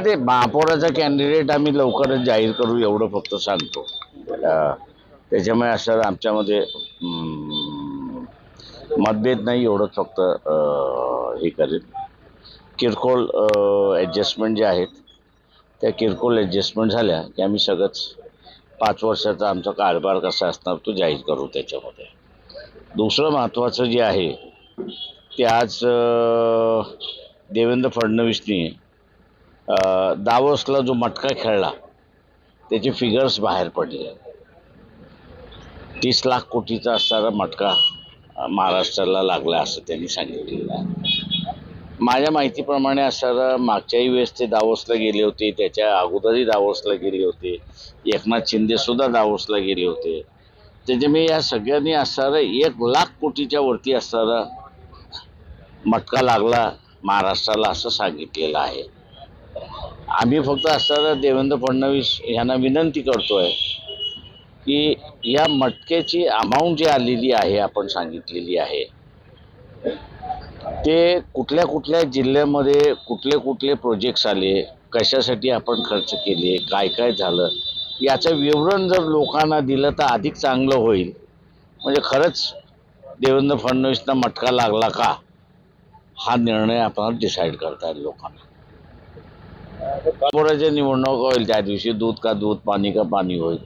ते महापौराचा कॅन्डिडेट आम्ही लवकरच जाहीर करू एवढं फक्त सांगतो. त्याच्यामुळे असं आमच्यामध्ये मतभेद नाही, एवढंच फक्त हे करेल. किरकोळ ॲडजस्टमेंट जे आहेत त्या किरकोळ ॲडजस्टमेंट झाल्या की आम्ही सगळंच 5 वर्षाचा आमचा कारभार कसा असणार तो जाहीर करू त्याच्यामध्ये. दुसरं महत्त्वाचं जे आहे ते आज देवेंद्र फडणवीसनी दावोसला जो मटका खेळला त्याचे फिगर्स बाहेर पडले. 30 लाख कोटीचा असणारा मटका महाराष्ट्राला लागला असं त्यांनी सांगितलेलं आहे. माझ्या माहितीप्रमाणे असणारा मागच्याही वेळेस ते दावोसला गेले होते, त्याच्या अगोदरही दावोसला गेले होते, एकनाथ शिंदे सुद्धा दावोसला गेले होते. त्याच्यामुळे या सगळ्यांनी असणारा 1 लाख कोटीच्या वरती असणारा मटका लागला महाराष्ट्राला असं सांगितलेलं आहे. आम्ही फक्त असणारा देवेंद्र फडणवीस यांना विनंती करतोय की या मटक्याची अमाऊंट जी आलेली आहे आपण सांगितलेली आहे ते कुठल्या कुठल्या जिल्ह्यामध्ये कुठले कुठले प्रोजेक्ट्स आले, कशासाठी आपण खर्च केले, काय काय झालं याचं विवरण जर लोकांना दिलं तर अधिक चांगलं होईल. म्हणजे खरंच देवेंद्र फडणवीसना मटका लागला का हा निर्णय आपण डिसाईड करता येईल लोकांना. महापौराच्या निवडणूक होईल त्या दिवशी दूध का दूध पाणी का पाणी होईल.